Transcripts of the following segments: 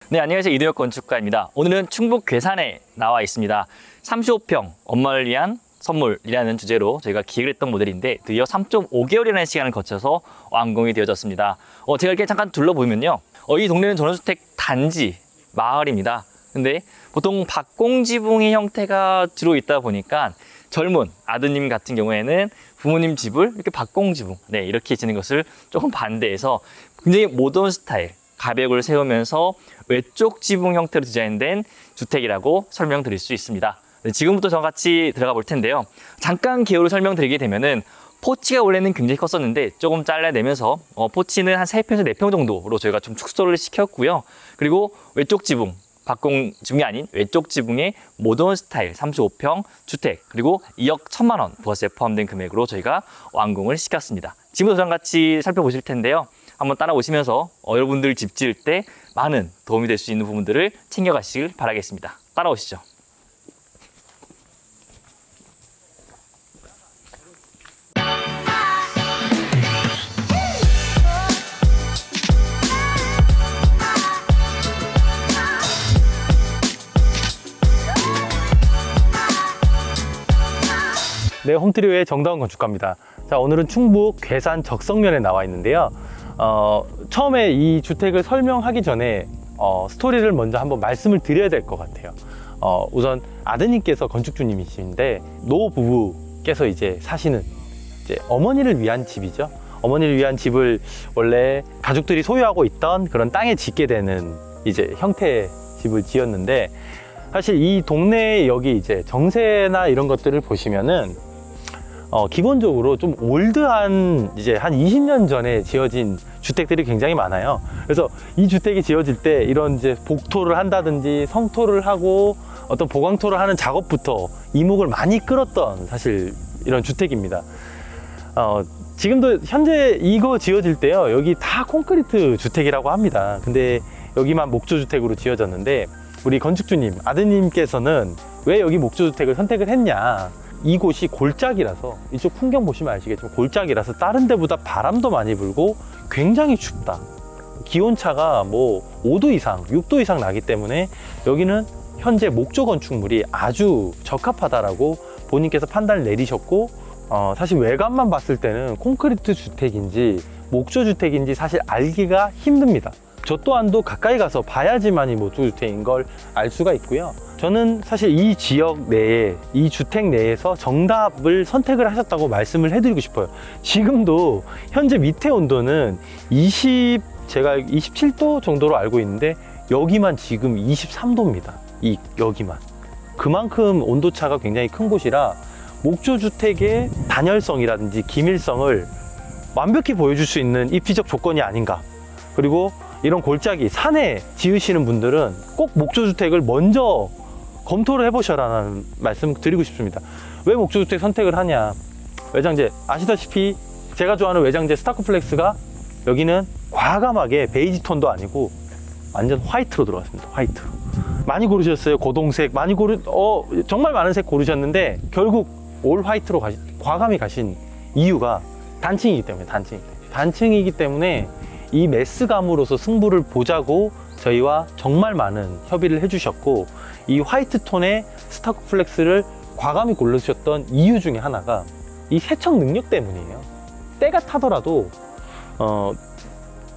네, 안녕하세요. 이동혁 건축가입니다. 오늘은 충북 괴산에 나와 있습니다. 35평 엄마를 위한 선물이라는 주제로 저희가 기획을 했던 모델인데 드디어 3.5개월이라는 시간을 거쳐서 완공이 되어졌습니다. 제가 이렇게 잠깐 둘러보면요. 이 동네는 전원주택 단지 마을입니다. 근데 보통 박공지붕의 형태가 주로 있다 보니까 젊은 아드님 같은 경우에는 부모님 집을 이렇게 박공지붕, 이렇게 지는 것을 조금 반대해서 굉장히 모던 스타일, 가벽을 세우면서 외쪽 지붕 형태로 디자인된 주택이라고 설명드릴 수 있습니다. 지금부터 저와 같이 들어가 볼 텐데요. 잠깐 개요를 설명드리게 되면은 포치가 원래는 굉장히 컸었는데 조금 잘라내면서 포치는 한 3평에서 4평 정도로 저희가 좀 축소를 시켰고요. 그리고 외쪽 지붕, 박공 지붕이 아닌 외쪽 지붕의 모던 스타일 35평 주택, 그리고 2억 1천만 원 부가세 포함된 금액으로 저희가 완공을 시켰습니다. 지금부터 저랑 같이 살펴보실 텐데요. 한번 따라오시면서 여러분들 집 지을 때 많은 도움이 될 수 있는 부분들을 챙겨가시길 바라겠습니다. 따라오시죠. 네, 홈트리오의 정다운 건축가입니다. 자, 오늘은 충북 괴산 적성면에 나와 있는데요. 처음에 이 주택을 설명하기 전에 스토리를 먼저 한번 말씀을 드려야 될 것 같아요. 우선 아드님께서 건축주님이신데 노 부부께서 이제 사시는 어머니를 위한 집이죠. 어머니를 위한 집을 원래 가족들이 소유하고 있던 그런 땅에 짓게 되는 이제 형태의 집을 지었는데, 사실 이 동네에 여기 이제 정세나 이런 것들을 보시면은 기본적으로 좀 올드한 이제 한 20년 전에 지어진 주택들이 굉장히 많아요. 그래서 이 주택이 지어질 때 이런 이제 복토를 한다든지 성토를 하고 어떤 보강토를 하는 작업부터 이목을 많이 끌었던 사실 이런 주택입니다. 지금도 현재 이거 지어질 때요, 여기 다 콘크리트 주택이라고 합니다. 근데 여기만 목조주택으로 지어졌는데, 우리 건축주님 아드님께서는 왜 여기 목조주택을 선택을 했냐, 이곳이 골짜기라서, 이쪽 풍경 보시면 아시겠지만 골짜기라서 다른 데보다 바람도 많이 불고 굉장히 춥다, 기온차가 뭐 5도 이상 6도 이상 나기 때문에 여기는 현재 목조 건축물이 아주 적합하다라고 본인께서 판단을 내리셨고, 사실 외관만 봤을 때는 콘크리트 주택인지 목조 주택인지 사실 알기가 힘듭니다. 저 또한도 가까이 가서 봐야지만이 목조주택인 걸 알 수가 있고요. 저는 사실 이 지역 내에, 이 주택 내에서 정답을 선택을 하셨다고 말씀을 해드리고 싶어요. 지금도 현재 밑에 온도는 제가 27도 정도로 알고 있는데 여기만 지금 23도입니다. 여기만. 그만큼 온도차가 굉장히 큰 곳이라 목조주택의 단열성이라든지 기밀성을 완벽히 보여줄 수 있는 입지적 조건이 아닌가. 그리고 이런 골짜기, 산에 지으시는 분들은 꼭 목조주택을 먼저 검토를 해보셔라는 말씀 드리고 싶습니다. 왜 목조주택 선택을 하냐, 외장재 아시다시피 제가 좋아하는 외장재 스타크플렉스가 여기는 과감하게 베이지 톤도 아니고 완전 화이트로 들어갔습니다. 화이트로 많이 고르셨어요. 고동색 많이 정말 많은 색 고르셨는데 결국 올 화이트로 과감히 가신 이유가 단층이기 때문에. 단층이기 때문에 이 메스감으로서 승부를 보자고 저희와 정말 많은 협의를 해주셨고, 이 화이트 톤의 스타크플렉스를 과감히 고르셨던 이유 중에 하나가 이 세척 능력 때문이에요. 때가 타더라도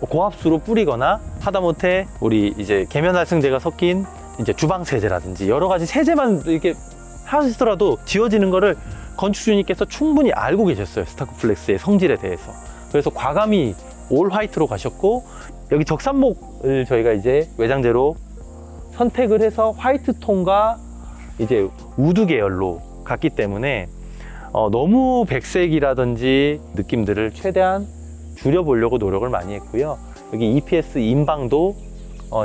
고압수로 뿌리거나 하다못해 우리 이제 계면활성제가 섞인 이제 주방 세제라든지 여러 가지 세제만 이렇게 하시더라도 지워지는 거를 건축주님께서 충분히 알고 계셨어요. 스타크플렉스의 성질에 대해서. 그래서 과감히 올 화이트로 가셨고, 여기 적산목을 저희가 이제 외장재로 선택을 해서 화이트 톤과 이제 우드 계열로 갔기 때문에 너무 백색이라든지 느낌들을 최대한 줄여보려고 노력을 많이 했고요. 여기 EPS 인방도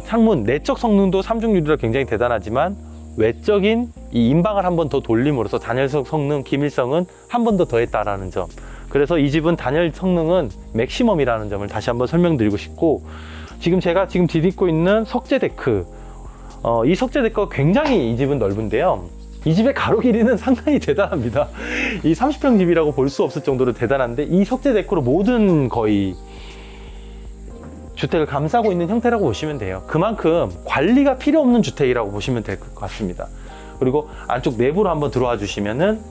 창문 내적 성능도 삼중유리라 굉장히 대단하지만 외적인 이 인방을 한 번 더 돌림으로써 단열성 성능, 기밀성은 한 번 더 더했다라는 점. 그래서 이 집은 단열 성능은 맥시멈이라는 점을 다시 한번 설명드리고 싶고, 제가 지금 디딛고 있는 석재 데크, 이 석재 데크가 굉장히 이 집은 넓은데요. 이 집의 가로 길이는 상당히 대단합니다. 이 30평 집이라고 볼 수 없을 정도로 대단한데, 이 석재 데크로 모든 거의 주택을 감싸고 있는 형태라고 보시면 돼요. 그만큼 관리가 필요 없는 주택이라고 보시면 될 것 같습니다. 그리고 안쪽 내부로 한번 들어와 주시면은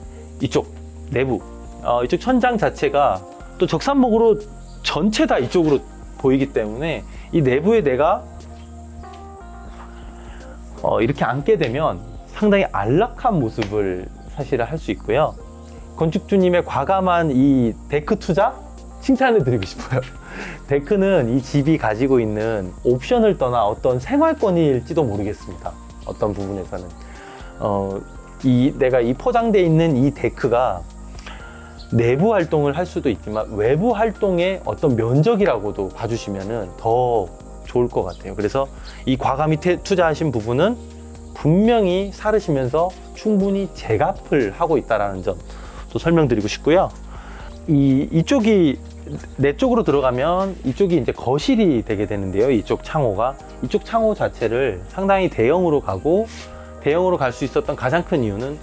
이쪽 내부, 이쪽 천장 자체가 또 적산목으로 전체 다 이쪽으로 보이기 때문에 이 내부에 내가 이렇게 앉게 되면 상당히 안락한 모습을 사실 할 수 있고요. 건축주님의 과감한 이 데크 투자 칭찬을 드리고 싶어요. 데크는 이 집이 가지고 있는 옵션을 떠나 어떤 생활권일지도 모르겠습니다. 어떤 부분에서는 내가 이 포장되어 있는 이 데크가 내부 활동을 할 수도 있지만 외부 활동의 어떤 면적이라고도 봐주시면은 더 좋을 것 같아요. 그래서 이 과감히 투자하신 부분은 분명히 사르시면서 충분히 재가입을 하고 있다는 점 또 설명드리고 싶고요. 이쪽이 내 쪽으로 들어가면 이쪽이 이제 거실이 되게 되는데요. 이쪽 창호 자체를 상당히 대형으로 갈 수 있었던 가장 큰 이유는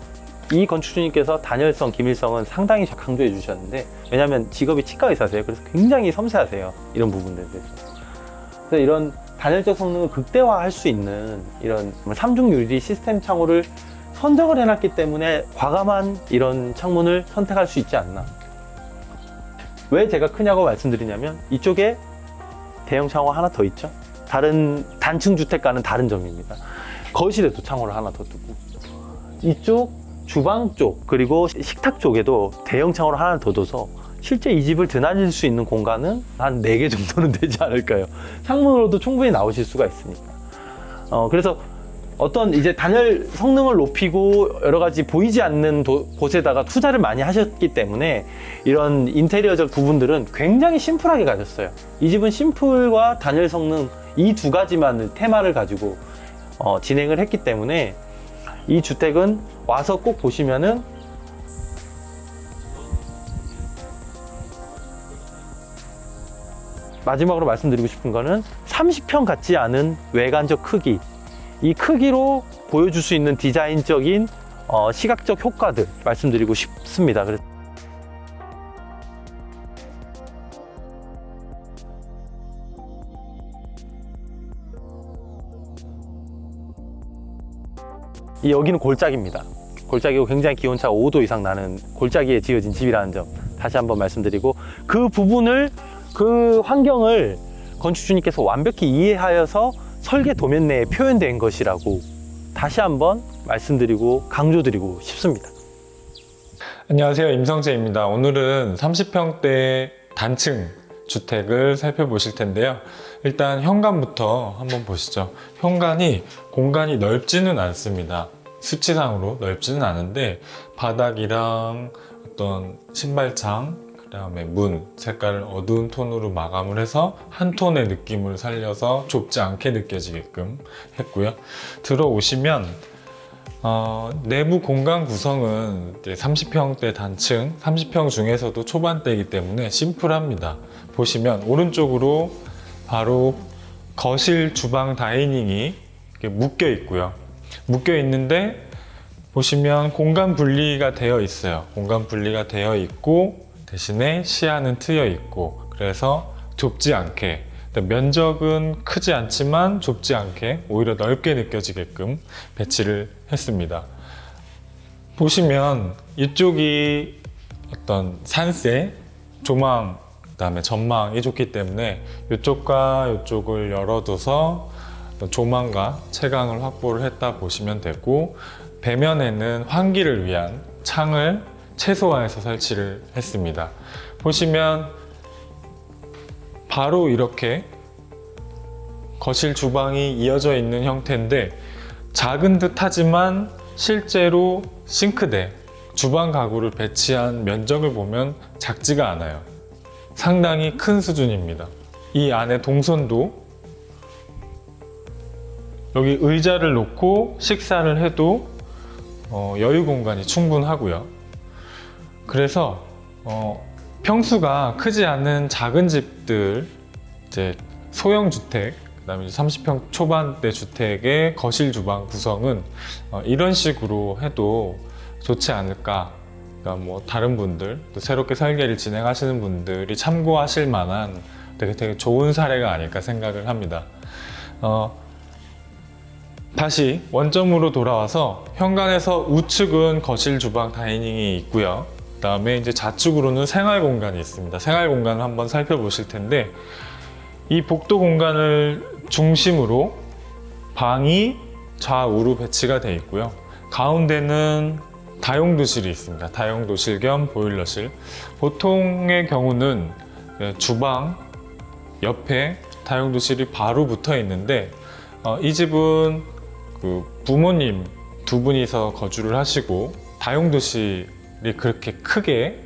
이 건축주님께서 단열성, 기밀성은 상당히 강조해 주셨는데, 왜냐하면 직업이 치과 의사세요. 그래서 굉장히 섬세하세요. 이런 부분들에 대해서. 그래서 이런 단열적 성능을 극대화할 수 있는 이런 3중 유리 시스템 창호를 선정을 해놨기 때문에 과감한 이런 창문을 선택할 수 있지 않나. 왜 제가 크냐고 말씀드리냐면 이쪽에 대형 창호 하나 더 있죠. 다른 단층 주택과는 다른 점입니다. 거실에도 창호를 하나 더 두고, 이쪽 주방 쪽 그리고 식탁 쪽에도 대형 창호를 하나 더 둬서 실제 이 집을 드나들 수 있는 공간은 한 4개 정도는 되지 않을까요? 창문으로도 충분히 나오실 수가 있으니까. 그래서 어떤 이제 단열 성능을 높이고 여러 가지 보이지 않는 곳에다가 투자를 많이 하셨기 때문에 이런 인테리어적 부분들은 굉장히 심플하게 가졌어요. 이 집은 심플과 단열 성능 이 두 가지만을 테마를 가지고 진행을 했기 때문에 이 주택은 와서 꼭 보시면은 마지막으로 말씀드리고 싶은 거는 30평 같지 않은 외관적 크기, 이 크기로 보여줄 수 있는 디자인적인 시각적 효과들 말씀드리고 싶습니다. 그래서 여기는 골짜기입니다. 골짜기고 굉장히 기온차가 5도 이상 나는 골짜기에 지어진 집이라는 점 다시 한번 말씀드리고, 그 환경을 건축주님께서 완벽히 이해하여서 설계 도면 내에 표현된 것이라고 다시 한번 말씀드리고 강조드리고 싶습니다. 안녕하세요, 임성재입니다. 오늘은 30평대 단층 주택을 살펴보실 텐데요. 일단 현관부터 한번 보시죠. 현관이 공간이 넓지는 않습니다. 수치상으로 넓지는 않은데 바닥이랑 어떤 신발창, 그 다음에 문 색깔을 어두운 톤으로 마감을 해서 한 톤의 느낌을 살려서 좁지 않게 느껴지게끔 했고요. 들어오시면 내부 공간 구성은 30평대 단층, 30평 중에서도 초반대이기 때문에 심플합니다. 보시면 오른쪽으로 바로 거실, 주방, 다이닝이 묶여 있고요. 묶여 있는데 보시면 공간 분리가 되어 있어요. 공간 분리가 되어 있고 대신에 시야는 트여 있고, 그래서 좁지 않게, 면적은 크지 않지만 좁지 않게 오히려 넓게 느껴지게끔 배치를 했습니다. 보시면 이쪽이 어떤 산세, 조망, 그 다음에 전망이 좋기 때문에 이쪽과 이쪽을 열어둬서 조망과 채광을 확보를 했다 보시면 되고, 배면에는 환기를 위한 창을 최소화해서 설치를 했습니다. 보시면 바로 이렇게 거실, 주방이 이어져 있는 형태인데 작은 듯 하지만 실제로 싱크대, 주방 가구를 배치한 면적을 보면 작지가 않아요. 상당히 큰 수준입니다. 이 안에 동선도 여기 의자를 놓고 식사를 해도 여유 공간이 충분하고요. 그래서 평수가 크지 않은 작은 집들, 이제 소형 주택, 그다음에 30평 초반대 주택의 거실, 주방 구성은 이런 식으로 해도 좋지 않을까. 그러니까 뭐 다른 분들, 또 새롭게 설계를 진행하시는 분들이 참고하실 만한 되게 좋은 사례가 아닐까 생각을 합니다. 다시 원점으로 돌아와서 현관에서 우측은 거실, 주방, 다이닝이 있고요. 그다음에 이제 좌측으로는 생활 공간이 있습니다. 생활 공간을 한번 살펴보실 텐데 이 복도 공간을 중심으로 방이 좌우로 배치가 되어 있고요. 가운데는 다용도실이 있습니다. 다용도실 겸 보일러실. 보통의 경우는 주방 옆에 다용도실이 바로 붙어 있는데 이 집은 그 부모님 두 분이서 거주를 하시고 다용도실이 그렇게 크게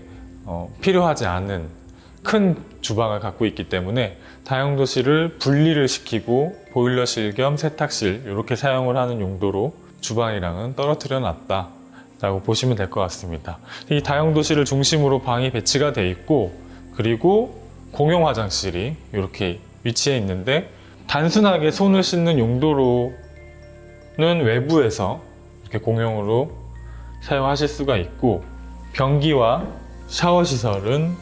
필요하지 않은 큰 주방을 갖고 있기 때문에 다용도실을 분리를 시키고 보일러실 겸 세탁실 이렇게 사용을 하는 용도로 주방이랑은 떨어뜨려 놨다 라고 보시면 될 것 같습니다. 이 다용도실을 중심으로 방이 배치가 되어 있고 그리고 공용 화장실이 이렇게 위치해 있는데 단순하게 손을 씻는 용도로는 외부에서 이렇게 공용으로 사용하실 수가 있고 변기와 샤워 시설은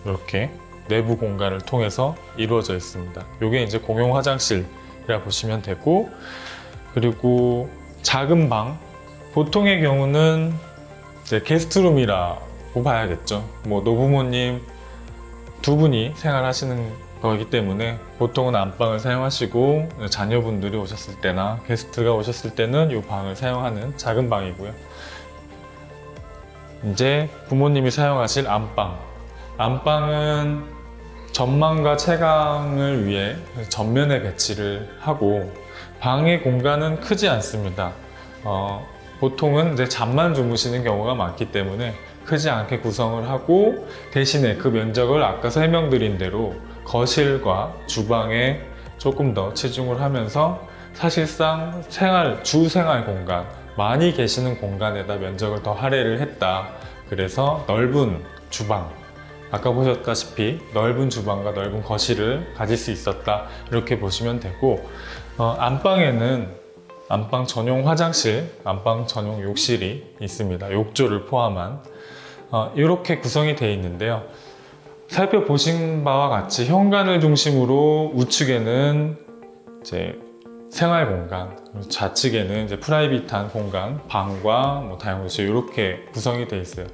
이렇게 내부 공간을 통해서 이루어져 있습니다. 이게 이제 공용 화장실이라 보시면 되고 그리고 작은 방 보통의 경우는 이제 게스트룸이라고 봐야겠죠. 뭐 노부모님 두 분이 생활하시는 거기 때문에 보통은 안방을 사용하시고 자녀분들이 오셨을 때나 게스트가 오셨을 때는 이 방을 사용하는 작은 방이고요. 이제 부모님이 사용하실 안방. 안방은 전망과 채광을 위해 전면에 배치를 하고 방의 공간은 크지 않습니다. 보통은 이제 잠만 주무시는 경우가 많기 때문에 크지 않게 구성을 하고 대신에 그 면적을 아까 설명드린 대로 거실과 주방에 조금 더 치중을 하면서 사실상 주 생활 공간, 많이 계시는 공간에다 면적을 더 할애를 했다. 그래서 넓은 주방, 아까 보셨다시피 넓은 주방과 넓은 거실을 가질 수 있었다. 이렇게 보시면 되고 안방에는 안방 전용 화장실, 안방 전용 욕실이 있습니다. 욕조를 포함한 이렇게 구성이 되어 있는데요. 살펴보신 바와 같이 현관을 중심으로 우측에는 이제 생활 공간, 좌측에는 이제 프라이빗한 공간, 방과 뭐 다용도실 이렇게 구성이 되어 있어요.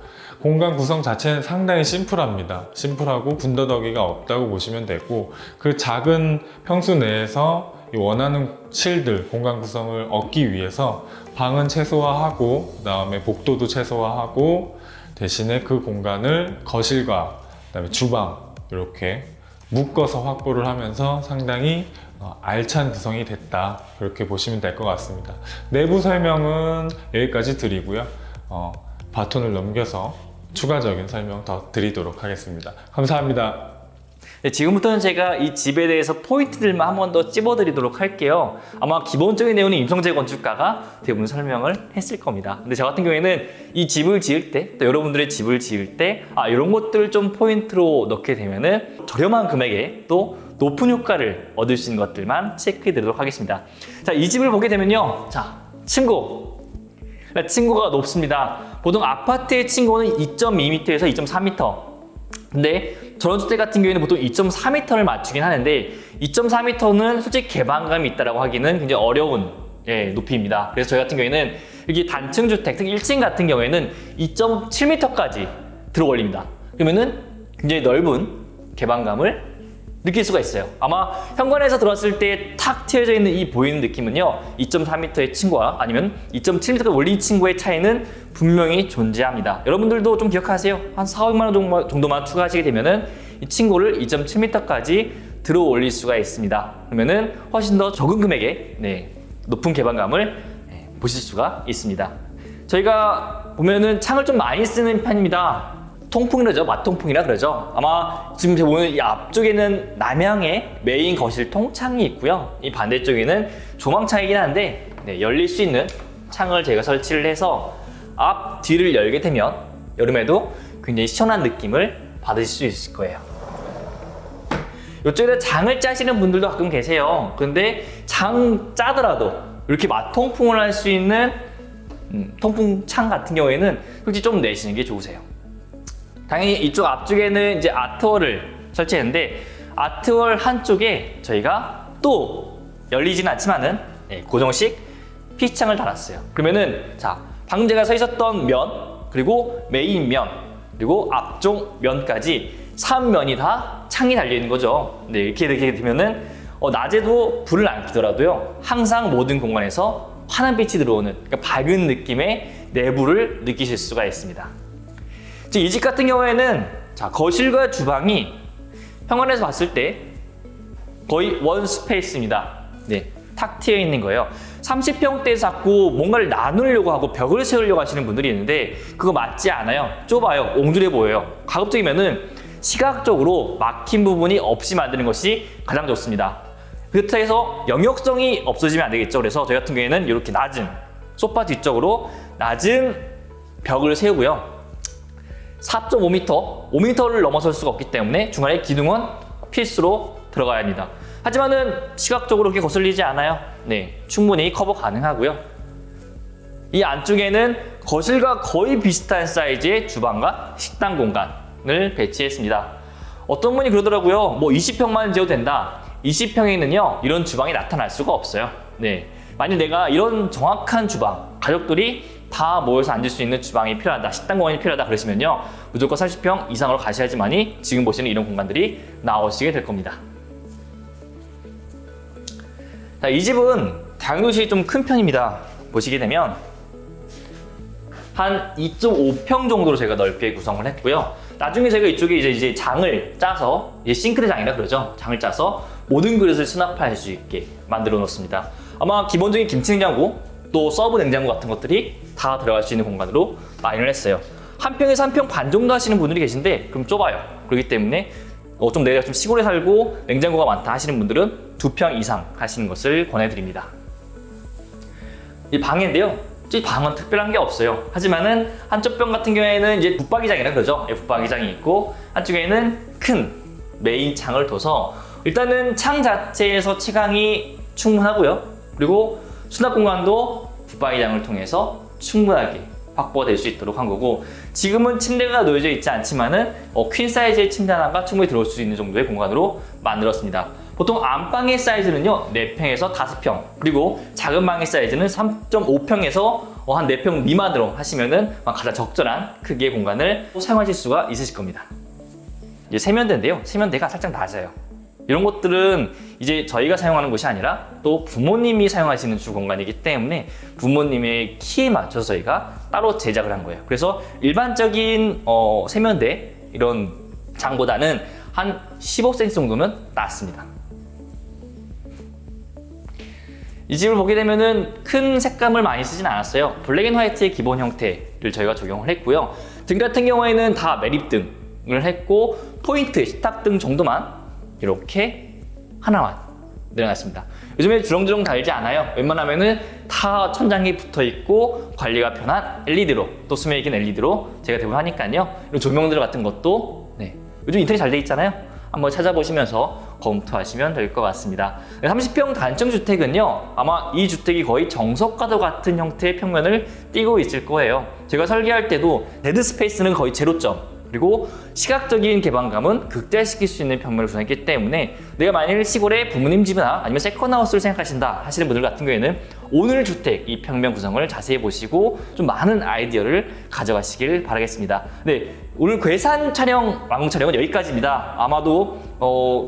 공간 구성 자체는 상당히 심플합니다. 심플하고 군더더기가 없다고 보시면 되고 그 작은 평수 내에서 원하는 실들, 공간 구성을 얻기 위해서 방은 최소화하고 그 다음에 복도도 최소화하고 대신에 그 공간을 거실과 그다음에 주방 이렇게 묶어서 확보를 하면서 상당히 알찬 구성이 됐다 그렇게 보시면 될 것 같습니다. 내부 설명은 여기까지 드리고요. 바톤을 넘겨서 추가적인 설명 더 드리도록 하겠습니다. 감사합니다. 네, 지금부터는 제가 이 집에 대해서 포인트들만 한 번 더 찝어드리도록 할게요. 아마 기본적인 내용은 임성재 건축가가 대부분 설명을 했을 겁니다. 근데 저 같은 경우에는 이 집을 지을 때, 또 여러분들의 집을 지을 때, 이런 것들을 좀 포인트로 넣게 되면은 저렴한 금액에 또 높은 효과를 얻을 수 있는 것들만 체크해 드리도록 하겠습니다. 자, 이 집을 보게 되면요. 자, 층고가 높습니다. 보통 아파트의 층고는 2.2m에서 2.4m. 근데 전원주택 같은 경우에는 보통 2.4m를 맞추긴 하는데 2.4m는 솔직히 개방감이 있다고 하기는 굉장히 어려운 높이입니다. 그래서 저희 같은 경우에는 여기 단층 주택, 특히 1층 같은 경우에는 2.7m까지 들어 올립니다. 그러면은 굉장히 넓은 개방감을 느낄 수가 있어요. 아마 현관에서 들어왔을 때 탁 트여져 있는 이 보이는 느낌은요 2.4m의 층과 아니면 2.7m가 올린 층과의 차이는 분명히 존재합니다. 여러분들도 좀 기억하세요. 한 400만 원 정도만 추가하시게 되면은 이 층고를 2.7m까지 들어 올릴 수가 있습니다. 그러면은 훨씬 더 적은 금액에 높은 개방감을 보실 수가 있습니다. 저희가 보면은 창을 좀 많이 쓰는 편입니다. 통풍이라죠. 맞통풍이라 그러죠. 아마 지금 제가 보는 이 앞쪽에는 남향의 메인 거실 통창이 있고요. 이 반대쪽에는 조망창이긴 한데 열릴 수 있는 창을 제가 설치를 해서 앞 뒤를 열게 되면 여름에도 굉장히 시원한 느낌을 받으실 수 있을 거예요. 이쪽에다 장을 짜시는 분들도 가끔 계세요. 그런데 장 짜더라도 이렇게 맞통풍을 할 수 있는 통풍창 같은 경우에는 솔직히 좀 내시는 게 좋으세요. 당연히 이쪽 앞쪽에는 이제 아트월을 설치했는데 아트월 한쪽에 저희가 또 열리지는 않지만은 고정식 피창을 달았어요. 그러면은 자, 방금 제가 서 있었던 면, 그리고 메인 면, 그리고 앞쪽 면까지 3면이 다 창이 달려 있는 거죠. 네, 이렇게 되면은 낮에도 불을 안 켜더라도요, 항상 모든 공간에서 환한 빛이 들어오는, 그러니까 밝은 느낌의 내부를 느끼실 수가 있습니다. 이 집 같은 경우에는 자, 거실과 주방이 현관에서 봤을 때 거의 원 스페이스입니다. 네, 탁 트여 있는 거예요. 30평대에서 자꾸 뭔가를 나누려고 하고 벽을 세우려고 하시는 분들이 있는데 그거 맞지 않아요. 좁아요. 옹졸해 보여요. 가급적이면은 시각적으로 막힌 부분이 없이 만드는 것이 가장 좋습니다. 그렇다고 해서 영역성이 없어지면 안 되겠죠. 그래서 저희 같은 경우에는 이렇게 낮은 소파 뒤쪽으로 낮은 벽을 세우고요. 4.5m, 5m를 넘어설 수가 없기 때문에 중간에 기둥은 필수로 들어가야 합니다. 하지만은 시각적으로 그렇게 거슬리지 않아요. 네, 충분히 커버 가능하고요. 이 안쪽에는 거실과 거의 비슷한 사이즈의 주방과 식당 공간을 배치했습니다. 어떤 분이 그러더라고요. 뭐 20평만 지어도 된다. 20평에는요, 이런 주방이 나타날 수가 없어요. 네, 만약 내가 이런 정확한 주방, 가족들이 다 모여서 앉을 수 있는 주방이 필요하다, 식당 공간이 필요하다 그러시면요, 무조건 30평 이상으로 가셔야지만이 지금 보시는 이런 공간들이 나오시게 될 겁니다. 자, 이 집은 다용도실이 좀 큰 편입니다. 보시게 되면 한 2.5평 정도로 제가 넓게 구성을 했고요. 나중에 제가 이쪽에 이제 장을 짜서, 이제 싱크대 장이라 그러죠. 장을 짜서 모든 그릇을 수납할 수 있게 만들어 놓습니다. 아마 기본적인 김치 냉장고, 또 서브 냉장고 같은 것들이 다 들어갈 수 있는 공간으로 마련을 했어요. 한 평에서 한 평 반 정도 하시는 분들이 계신데 그럼 좁아요. 그렇기 때문에 좀 내가 좀 시골에 살고 냉장고가 많다 하시는 분들은 2평 이상 하시는 것을 권해드립니다. 이 방인데요, 이 방은 특별한 게 없어요. 하지만은 한쪽 방 같은 경우에는 이제 붙박이장이라 그러죠. 붙박이장이 있고 한쪽에는 큰 메인 창을 둬서 일단은 창 자체에서 채광이 충분하고요. 그리고 수납 공간도 붙박이장을 통해서 충분하게 확보될 수 있도록 한 거고, 지금은 침대가 놓여져 있지 않지만은 퀸 사이즈의 침대 하나가 충분히 들어올 수 있는 정도의 공간으로 만들었습니다. 보통 안방의 사이즈는요 4평에서 5평, 그리고 작은 방의 사이즈는 3.5평에서 한 4평 미만으로 하시면은 가장 적절한 크기의 공간을 사용하실 수가 있으실 겁니다. 이제 세면대인데요, 세면대가 살짝 낮아요. 이런 것들은 이제 저희가 사용하는 것이 아니라 또 부모님이 사용하시는 주 공간이기 때문에 부모님의 키에 맞춰서 저희가 따로 제작을 한 거예요. 그래서 일반적인 세면대 이런 장보다는 한 15cm 정도는 낮습니다. 이 집을 보게 되면은 큰 색감을 많이 쓰진 않았어요. 블랙 앤 화이트의 기본 형태를 저희가 적용을 했고요. 등 같은 경우에는 다 매립등을 했고, 포인트 식탁등 정도만 이렇게 하나만 내려놨습니다. 요즘에 주렁주렁 달지 않아요. 웬만하면은 다 천장이 붙어 있고 관리가 편한 LED로, 또 수명 있는 LED로 제가 대부분 하니까요. 이런 조명들 같은 것도 요즘 인터넷 잘 돼 있잖아요. 한번 찾아보시면서 검토하시면 될 것 같습니다. 30평 단층 주택은요, 아마 이 주택이 거의 정석과도 같은 형태의 평면을 띠고 있을 거예요. 제가 설계할 때도 데드 스페이스는 거의 제로점, 그리고 시각적인 개방감은 극대화시킬 수 있는 평면을 구성했기 때문에 내가 만일 시골에 부모님 집이나 아니면 세컨하우스를 생각하신다 하시는 분들 같은 경우에는 오늘 주택 이 평면 구성을 자세히 보시고 좀 많은 아이디어를 가져가시길 바라겠습니다. 네, 오늘 괴산 촬영, 완공 촬영은 여기까지입니다. 아마도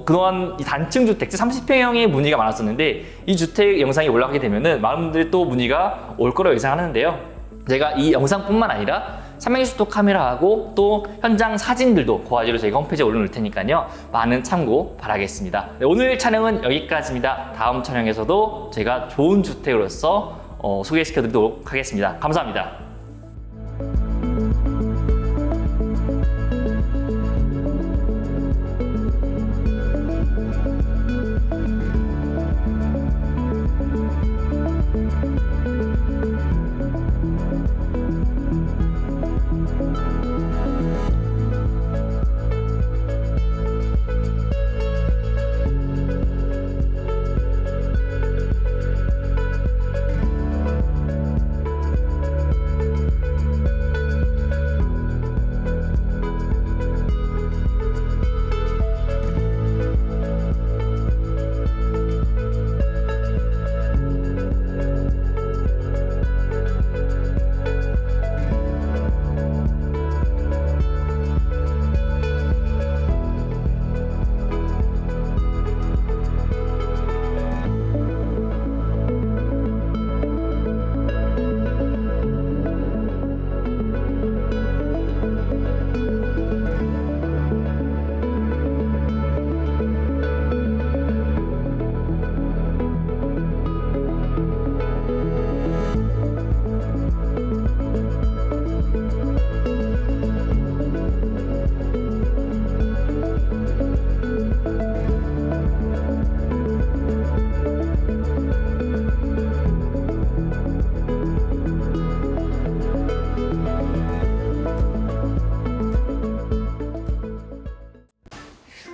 그동안 이 단층 주택, 30평형의 문의가 많았었는데 이 주택 영상이 올라가게 되면은 많은 분들이 또 문의가 올 거라고 예상하는데요. 제가 이 영상뿐만 아니라 360도 카메라하고 또 현장 사진들도 고화질로 저희가 홈페이지에 올려놓을 테니까요. 많은 참고 바라겠습니다. 네, 오늘 촬영은 여기까지입니다. 다음 촬영에서도 제가 좋은 주택으로서 소개시켜드리도록 하겠습니다. 감사합니다.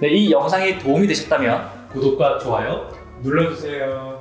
네, 이 영상이 도움이 되셨다면 구독과 좋아요 눌러주세요.